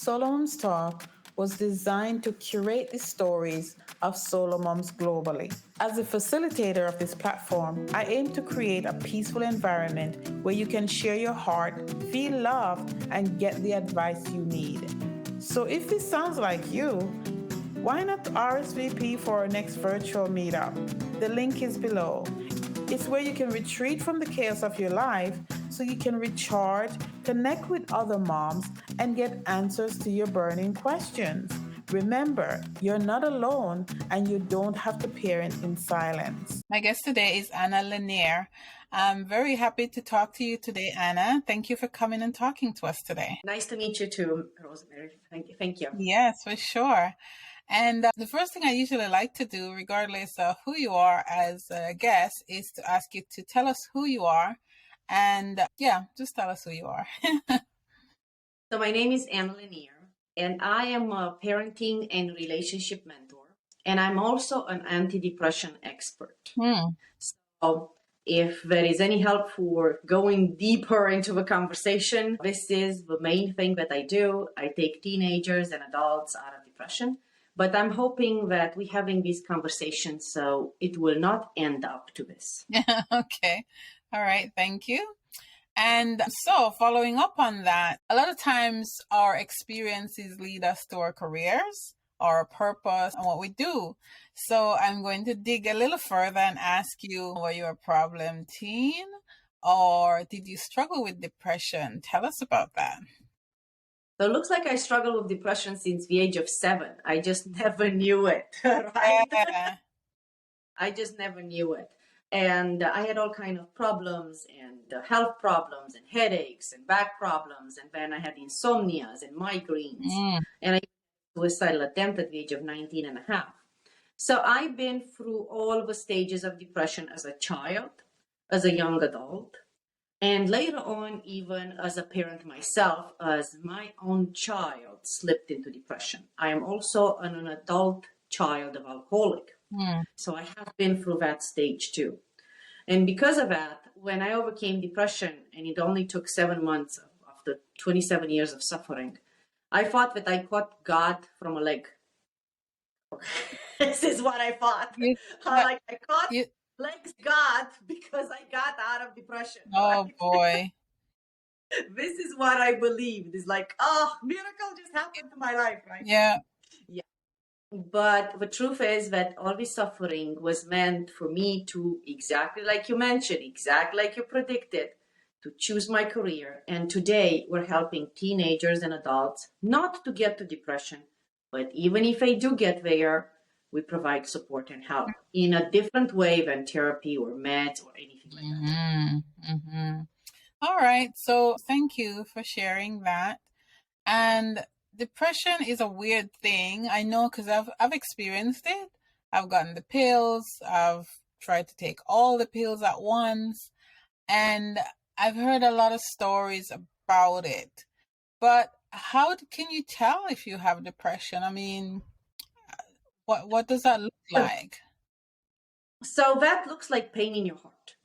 SoloMoms Talk was designed to curate the stories of solo moms globally. As a facilitator of this platform, I aim to create a peaceful environment where you can share your heart, feel loved, and get the advice you need. So if this sounds like you, why not RSVP for our next virtual meetup? The link is below. It's where you can retreat from the chaos of your life so you can recharge, connect with other moms, and get answers to your burning questions. Remember, you're not alone and you don't have to parent in silence. My guest today is Lennyr. I'm very happy to talk to you today, Anna. Thank you for coming and talking to us today. Nice to meet you too, Rosemary. Thank you. Yes, for sure. And the first thing I usually like to do, regardless of who you are as a guest, is to ask you to tell us who you are. And just tell us who you are. So my name is Lennyr, and I am a parenting and relationship mentor. And I'm also an antidepressant expert. So if there is any help for going deeper into the conversation, this is the main thing that I do. I take teenagers and adults out of depression. But I'm hoping that we're having this conversation so it will not end up to this. Okay. All right. Thank you. And so following up on that, a lot of times our experiences lead us to our careers, our purpose, and what we do. So I'm going to dig a little further and ask you, were you a problem teen or did you struggle with depression? Tell us about that. So it looks like I struggled with depression since the age of 7. I just never knew it, right? Yeah. I just never knew it. And I had all kinds of problems and health problems and headaches and back problems. And then I had insomnias and migraines. And I had a suicidal attempt at the age of 19 and a half. So I've been through all the stages of depression as a child, as a young adult, and later on, even as a parent myself, as my own child slipped into depression. I am also an adult child of alcoholic. So I have been through that stage too. And because of that, when I overcame depression, and it only took 7 months after 27 years of suffering, I thought that I caught God from a leg. This is what I thought. I caught legs God because I got out of depression. Oh, right? boy. This is what I believed. It's like, oh, miracle just happened to my life, right? Yeah. Yeah. But the truth is that all this suffering was meant for me to, exactly like you mentioned, exactly like you predicted, to choose my career. And today we're helping teenagers and adults not to get to depression, but even if they do get there, we provide support and help in a different way than therapy or meds or anything like that. All right. So thank you for sharing that. And depression is a weird thing. I know because I've experienced it. I've gotten the pills. I've tried to take all the pills at once. And I've heard a lot of stories about it. But how can you tell if you have depression? I mean, what does that look like? So that looks like pain in your heart.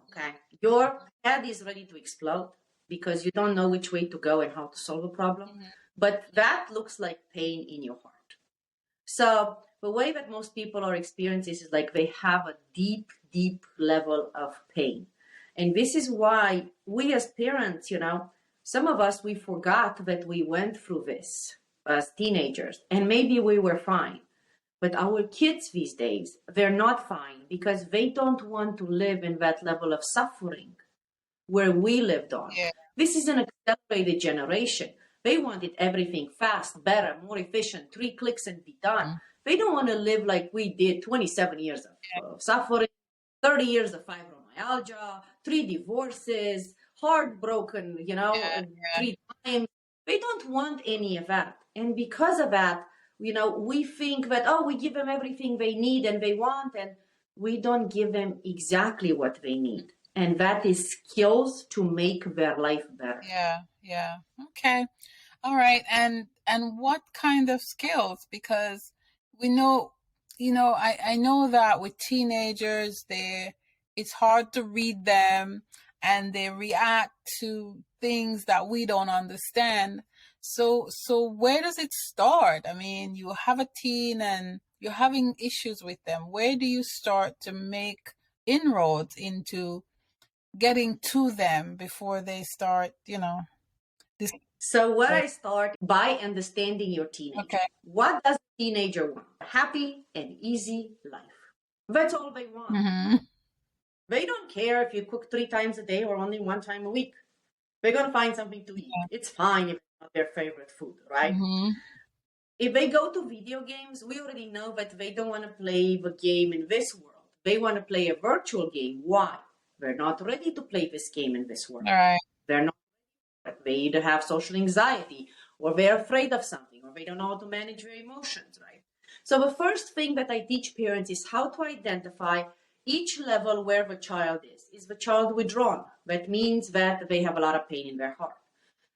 Okay. Your head is ready to explode because you don't know which way to go and how to solve a problem. But that looks like pain in your heart. So the way that most people are experiencing is like they have a deep, deep level of pain. And this is why we as parents, some of us, we forgot that we went through this as teenagers and maybe we were fine. But our kids these days, they're not fine because they don't want to live in that level of suffering where we lived on. Yeah. This is an accelerated generation. They wanted everything fast, better, more efficient, 3 clicks and be done. They don't want to live like we did, 27 years of suffering, 30 years of fibromyalgia, 3 divorces, heartbroken, 3 times. They don't want any of that. And because of that, we think that, we give them everything they need and they want, and we don't give them exactly what they need. And that is skills to make their life better. Yeah. Okay. All right. And what kind of skills? Because we know, I know that with teenagers, it's hard to read them and they react to things that we don't understand. So where does it start? I mean, you have a teen and you're having issues with them. Where do you start to make inroads into getting to them before they start, this? So what I start by understanding your teenager. Okay. What does a teenager want? A happy and easy life. That's all they want. Mm-hmm. They don't care if you cook 3 times a day or only 1 time a week. They're going to find something to eat. It's fine if it's not their favorite food, right? Mm-hmm. If they go to video games, we already know that they don't want to play the game in this world. They want to play a virtual game. Why? They're not ready to play this game in this world. All right. They're not. They either have social anxiety, or they're afraid of something, or they don't know how to manage their emotions, right? So the first thing that I teach parents is how to identify each level where the child is. Is the child withdrawn? That means that they have a lot of pain in their heart.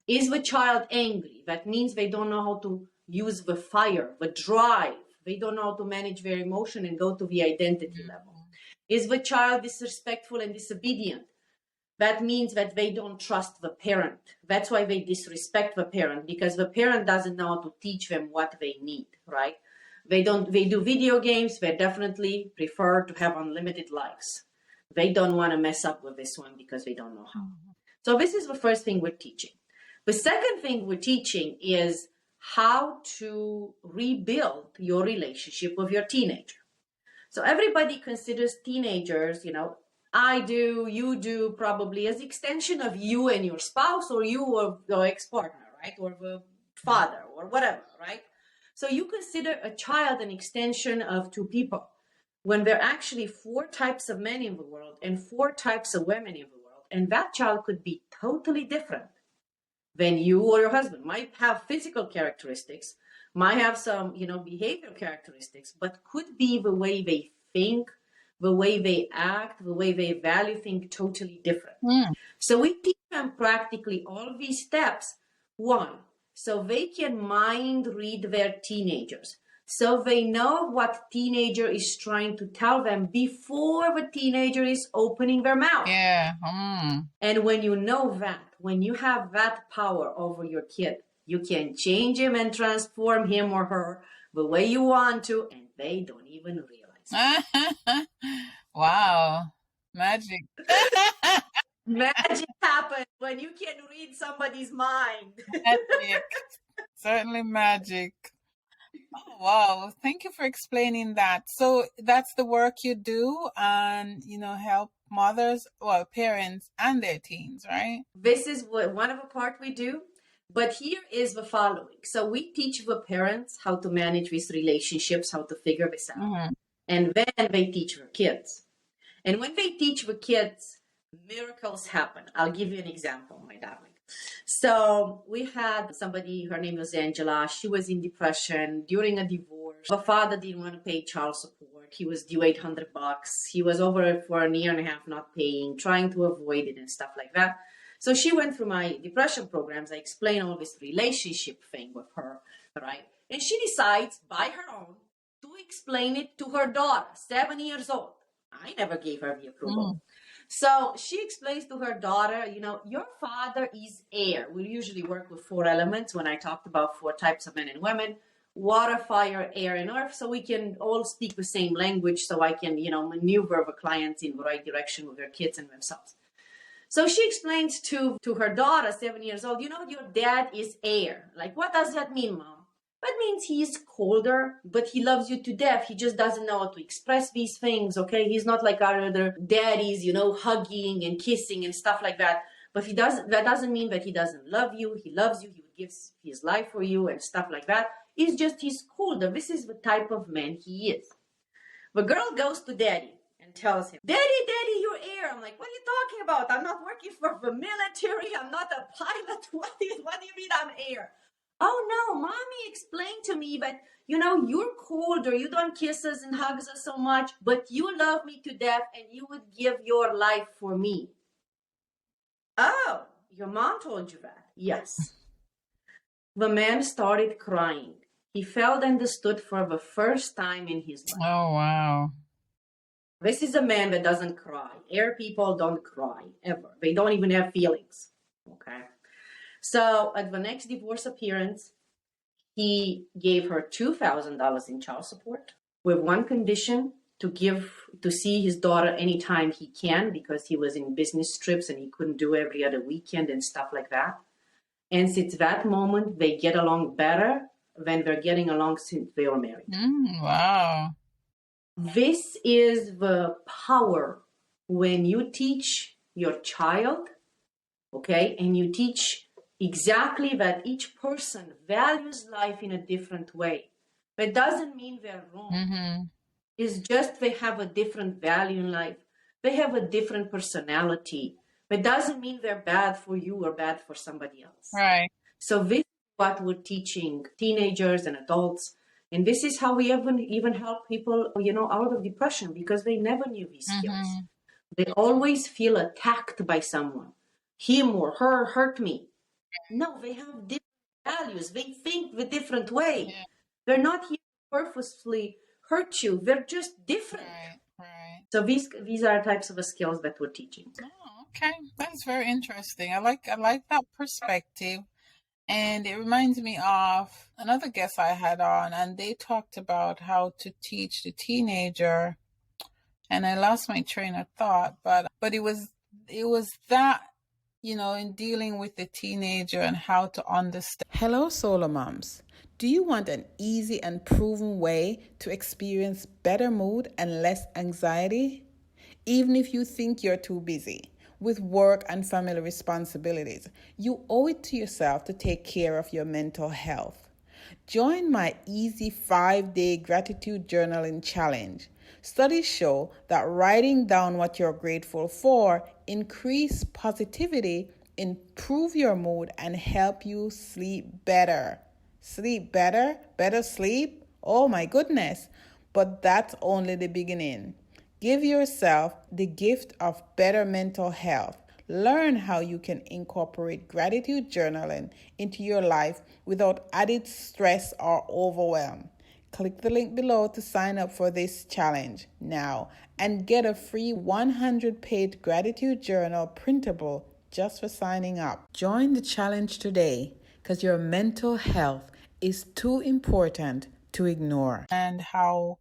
Is the child angry? That means they don't know how to use the fire, the drive. They don't know how to manage their emotion and go to the identity level. Is the child disrespectful and disobedient? That means that they don't trust the parent. That's why they disrespect the parent, because the parent doesn't know how to teach them what they need, right? They do video games. They definitely prefer to have unlimited lives. They don't want to mess up with this one because they don't know how. So this is the first thing we're teaching. The second thing we're teaching is how to rebuild your relationship with your teenager. So everybody considers teenagers, I do, you do, probably as extension of you and your spouse, or you or your ex-partner, right? Or the father, or whatever, right? So you consider a child an extension of 2 people, when there are actually 4 types of men in the world and 4 types of women in the world. And that child could be totally different than you or your husband. Might have physical characteristics, might have some, behavioral characteristics, but could be the way they think, the way they act, the way they value things totally different. So we teach them practically all these steps. 1, so they can mind read their teenagers. So they know what teenager is trying to tell them before the teenager is opening their mouth. Yeah. And when you know that, when you have that power over your kid, you can change him and transform him or her the way you want to, and they don't even realize it. Wow. Magic. Magic happens when you can read somebody's mind. Magic. Certainly magic. Oh, wow. Thank you for explaining that. So that's the work you do and, help mothers, parents and their teens, right? This is one of the part we do. But here is the following. So we teach the parents how to manage these relationships, how to figure this out. Mm-hmm. And then they teach the kids. And when they teach the kids, miracles happen. I'll give you an example, my darling. So we had somebody, her name was Angela. She was in depression during a divorce. Her father didn't want to pay child support. He was due $800. He was over it for a year and a half not paying, trying to avoid it and stuff like that. So she went through my depression programs. I explained all this relationship thing with her, right? And she decides by her own to explain it to her daughter, 7 years old. I never gave her the approval. So she explains to her daughter, your father is air. We usually work with 4 elements when I talked about 4 types of men and women: water, fire, air, and earth. So we can all speak the same language, so I can, maneuver the clients in the right direction with their kids and themselves. So she explains to her daughter, 7 years old, your dad is air. Like, what does that mean, Mom? That means he's colder, but he loves you to death. He just doesn't know how to express these things, okay? He's not like our other daddies, hugging and kissing and stuff like that. But that doesn't mean that he doesn't love you. He loves you. He would give his life for you and stuff like that. It's just he's colder. This is the type of man he is. The girl goes to daddy and tells him, Daddy, you're air. I'm like, what are you talking about? I'm not working for the military. I'm not a pilot. What do you mean I'm air? Oh, no, Mommy explained to me that, you're colder. You don't kiss us and hugs us so much, but you love me to death and you would give your life for me. Oh, your mom told you that? Yes. The man started crying. He felt understood for the first time in his life. Oh, wow. This is a man that doesn't cry. Air people don't cry, ever. They don't even have feelings, okay? So at the next divorce appearance, he gave her $2,000 in child support with one condition, to see his daughter anytime he can, because he was in business trips and he couldn't do every other weekend and stuff like that. And since that moment, they get along better than they're getting along since they were married. Wow. This is the power when you teach your child, okay, and you teach exactly that each person values life in a different way. That doesn't mean they're wrong. Mm-hmm. It's just they have a different value in life. They have a different personality. That doesn't mean they're bad for you or bad for somebody else. Right. So this is what we're teaching teenagers and adults. And this is how we even help people, out of depression, because they never knew these skills. Mm-hmm. They always feel attacked by someone. Him or her hurt me. No, they have different values. They think the different way. Yeah. They're not here to purposefully hurt you. They're just different. Right. So these are types of skills that we're teaching. Oh, okay. That's very interesting. I like that perspective. And it reminds me of another guest I had on, and they talked about how to teach the teenager. And I lost my train of thought, but it was that, in dealing with the teenager and how to understand. Hello, SoloMoms. Do you want an easy and proven way to experience better mood and less anxiety? Even if you think you're too busy with work and family responsibilities, you owe it to yourself to take care of your mental health. Join my easy 5-day gratitude journaling challenge. Studies show that writing down what you're grateful for increase positivity, improve your mood, and help you sleep better. Sleep better? Better sleep? Oh my goodness. But that's only the beginning. Give yourself the gift of better mental health. Learn how you can incorporate gratitude journaling into your life without added stress or overwhelm. Click the link below to sign up for this challenge now and get a free 100-page gratitude journal printable just for signing up. Join the challenge today, because your mental health is too important to ignore. And how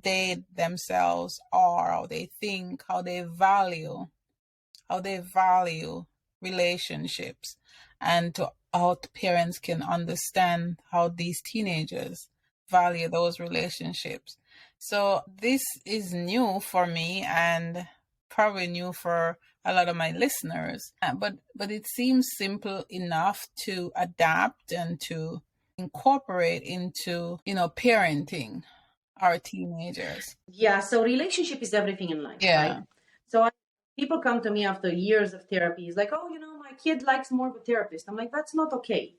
they themselves are, how they think, how they value relationships, and how parents can understand how these teenagers value those relationships. So this is new for me and probably new for a lot of my listeners, but it seems simple enough to adapt and to incorporate into parenting our teenagers. Yeah, so relationship is everything in life, right? So people come to me after years of therapy. It's like, oh, my kid likes more of a therapist. I'm like, that's not okay.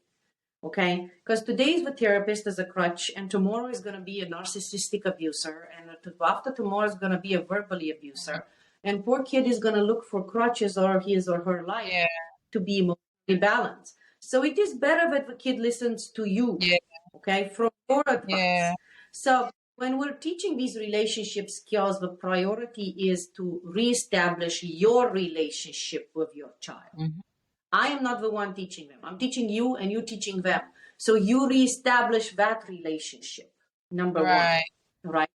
Okay? Because today is the therapist as a crutch, and tomorrow is going to be a narcissistic abuser, and after tomorrow is going to be a verbally abuser. And poor kid is going to look for crutches or his or her life to be emotionally balanced. So it is better that the kid listens to you, okay, from your advice. Yeah. So when we're teaching these relationship skills, the priority is to reestablish your relationship with your child. Mm-hmm. I am not the one teaching them. I'm teaching you and you teaching them. So you reestablish that relationship, number one. Right?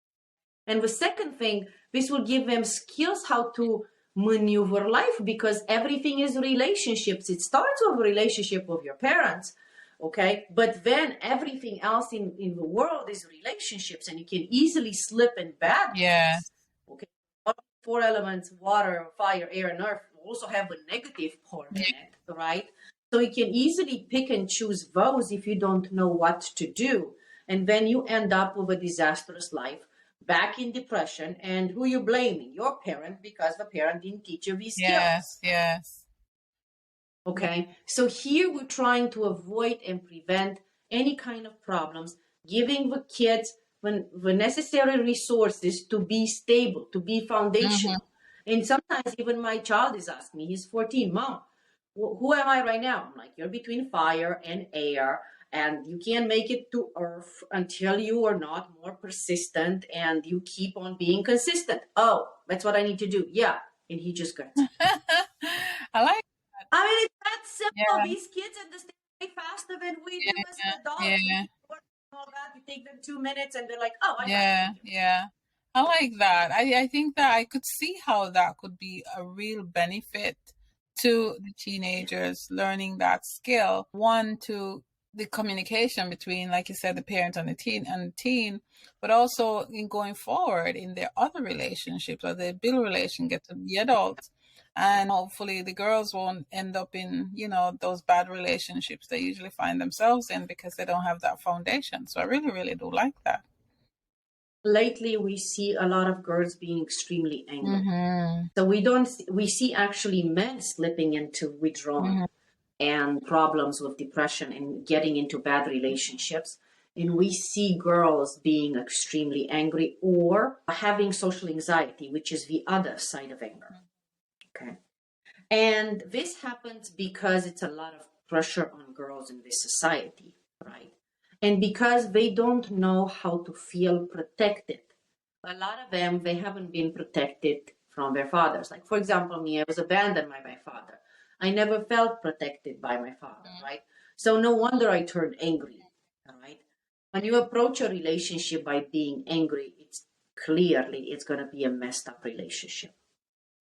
And the second thing, this will give them skills how to maneuver life, because everything is relationships. It starts with a relationship with your parents. Okay, but then everything else in the world is relationships, and you can easily slip in bad things. Okay, 4 elements: water, fire, air, and earth also have a negative part in it, right? So you can easily pick and choose those if you don't know what to do, and then you end up with a disastrous life, back in depression. And who you blaming? Your parent, because the parent didn't teach you these skills. Yes. Okay, so here we're trying to avoid and prevent any kind of problems, giving the kids the necessary resources to be stable, to be foundational. Mm-hmm. And sometimes even my child is asking me, he's 14, Mom, who am I right now? I'm like, you're between fire and air, and you can't make it to earth until you are not more persistent and you keep on being consistent. Oh, that's what I need to do. Yeah. And he just got I like I mean, it's that simple. Yeah. These kids understand way faster than we do as Yeah. adults. We Yeah. can work and all that. We take them 2 minutes and they're like, oh, I got Yeah. it. Yeah. I like that. I think that I could see how that could be a real benefit to the teenagers learning that skill. One, to the communication between, like you said, the parent and the teen, but also in going forward in their other relationships, or they build relation, get to be adults. And hopefully the girls won't end up in, those bad relationships they usually find themselves in because they don't have that foundation. So I really, really do like that. Lately, we see a lot of girls being extremely angry. Mm-hmm. So we see actually men slipping into withdrawal and problems with depression and getting into bad relationships. And we see girls being extremely angry or having social anxiety, which is the other side of anger. Okay. And this happens because it's a lot of pressure on girls in this society, right? And because they don't know how to feel protected. A lot of them, they haven't been protected from their fathers. Like, for example, me, I was abandoned by my father. I never felt protected by my father, right? So no wonder I turned angry, all right? When you approach a relationship by being angry, it's going to be a messed up relationship.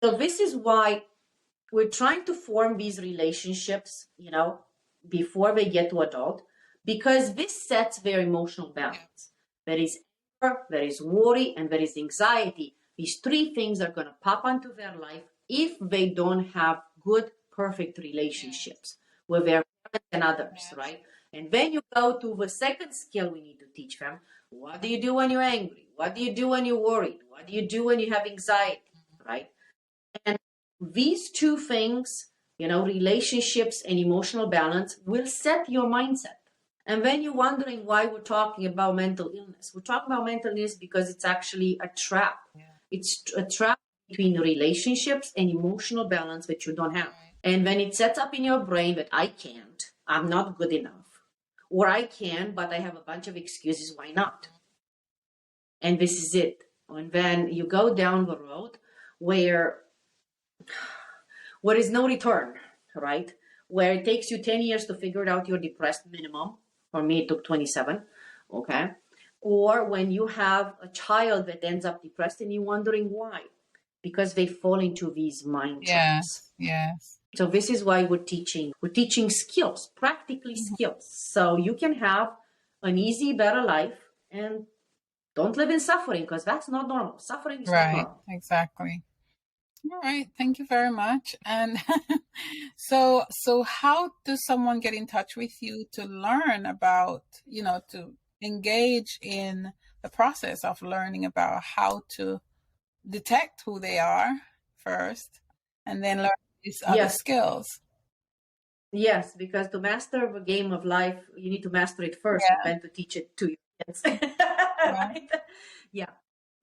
So this is why we're trying to form these relationships, before they get to adult, because this sets their emotional balance. There is anger, there is worry, and there is anxiety. These three things are going to pop onto their life if they don't have good, perfect relationships with their parents and others, right? And then you go to the second skill we need to teach them. What do you do when you're angry? What do you do when you're worried? What do you do when you have anxiety, right? And these two things, relationships and emotional balance, will set your mindset. And then you're wondering why we're talking about mental illness. We're talking about mental illness because it's actually a trap. Yeah. It's a trap between relationships and emotional balance that you don't have. And when it sets up in your brain that I can't, I'm not good enough, or I can, but I have a bunch of excuses why not. And this is it. And then you go down the road where is no return, right? Where it takes you 10 years to figure out you're depressed minimum. For me, it took 27, okay? Or when you have a child that ends up depressed and you're wondering why. Because they fall into these mind traps. Yes. So this is why we're teaching skills, practically skills. So you can have an easy, better life and don't live in suffering, because that's not normal. Suffering is not normal. Right, exactly. All right, thank you very much. And so how does someone get in touch with you to learn about, to engage in the process of learning about how to detect who they are first, and then learn these other skills? Yes, because to master the game of life, you need to master it first and then to teach it to your kids. Right? Yeah.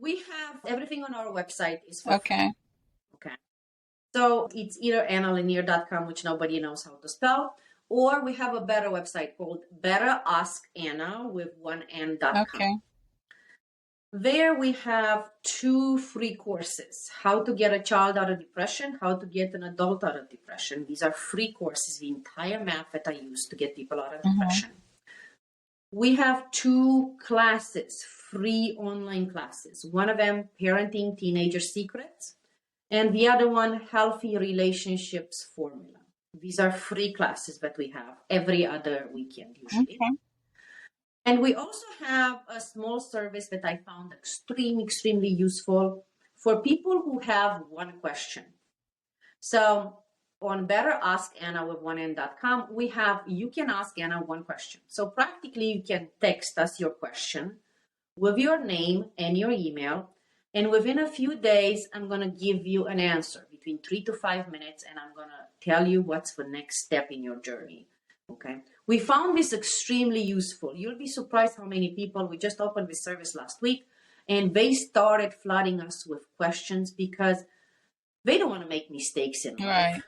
We have everything on our website is for free. Okay. So it's either AnnaLennyr.com, which nobody knows how to spell, or we have a better website called BetterAskAnna with one N.com. Okay. There we have 2 free courses: how to get a child out of depression, how to get an adult out of depression. These are free courses, the entire map that I use to get people out of depression. We have 2 classes, free online classes. One of them, Parenting Teenager Secrets, and the other one, Healthy Relationships Formula. These are free classes that we have every other weekend usually. Okay. And we also have a small service that I found extremely useful for people who have one question. So on BetterAskAnna with one N.com, you can ask Anna one question. So practically you can text us your question with your name and your email. And within a few days, I'm going to give you an answer between 3 to 5 minutes. And I'm going to tell you what's the next step in your journey. Okay. We found this extremely useful. You'll be surprised how many people, we just opened this service last week, and they started flooding us with questions because they don't want to make mistakes in life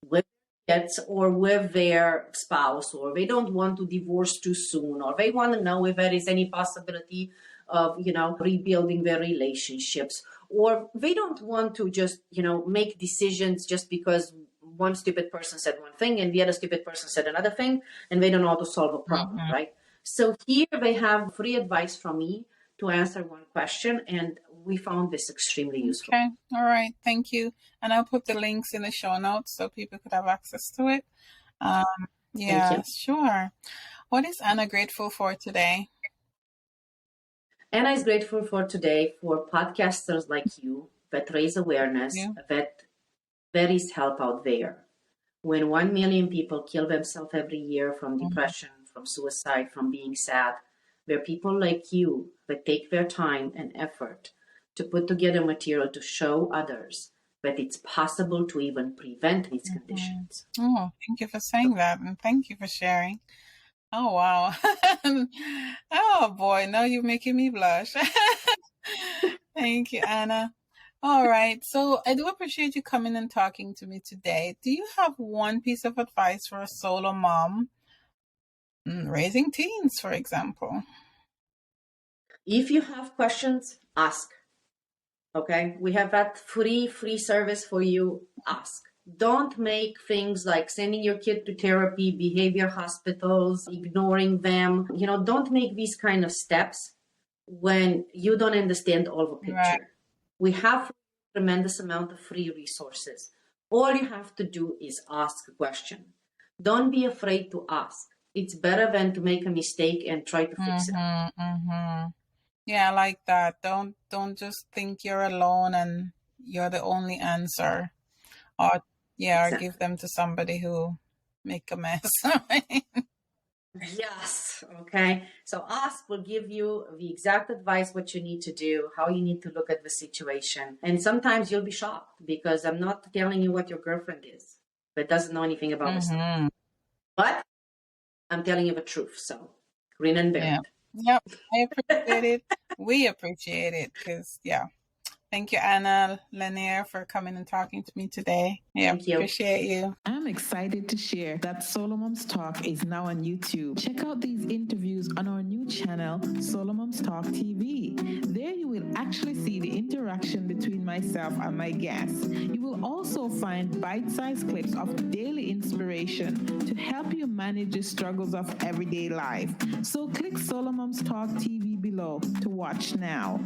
with kids or with their spouse, or they don't want to divorce too soon, or they want to know if there is any possibility of, rebuilding their relationships, or they don't want to just, make decisions just because one stupid person said one thing and the other stupid person said another thing, and they don't know how to solve a problem, right? So here they have free advice from me to answer one question, and we found this extremely useful. Okay, all right, thank you. And I'll put the links in the show notes so people could have access to it. Yeah, sure. What is Anna grateful for today? Anna is grateful for today for podcasters like you that raise awareness that there is help out there. When 1 million people kill themselves every year from depression, from suicide, from being sad, there are people like you that take their time and effort to put together material to show others that it's possible to even prevent these conditions. Oh, thank you for saying that, and thank you for sharing. Oh, wow. Oh, boy, now you're making me blush. Thank you, Anna. All right, so I do appreciate you coming and talking to me today. Do you have one piece of advice for a solo mom raising teens, for example? If you have questions, ask. Okay, we have that free service for you. Ask. Don't make things like sending your kid to therapy, behavior hospitals, ignoring them. Don't make these kind of steps when you don't understand all the picture. Right. We have a tremendous amount of free resources. All you have to do is ask a question. Don't be afraid to ask. It's better than to make a mistake and try to fix it. Yeah, I like that. Don't just think you're alone and you're the only answer. Or or give them to somebody who make a mess. Yes. Okay. So ask will give you the exact advice, what you need to do, how you need to look at the situation. And sometimes you'll be shocked because I'm not telling you what your girlfriend is, but doesn't know anything about this. But I'm telling you the truth. So grin and bear it. Yep. I appreciate it. We appreciate it because, Thank you, Anna, Lennyr, for coming and talking to me today. Thank you. Appreciate you. I'm excited to share that SoloMoms Talk is now on YouTube. Check out these interviews on our new channel, SoloMoms Talk TV. There you will actually see the interaction between myself and my guests. You will also find bite-sized clips of daily inspiration to help you manage the struggles of everyday life. So click SoloMoms Talk TV below to watch now.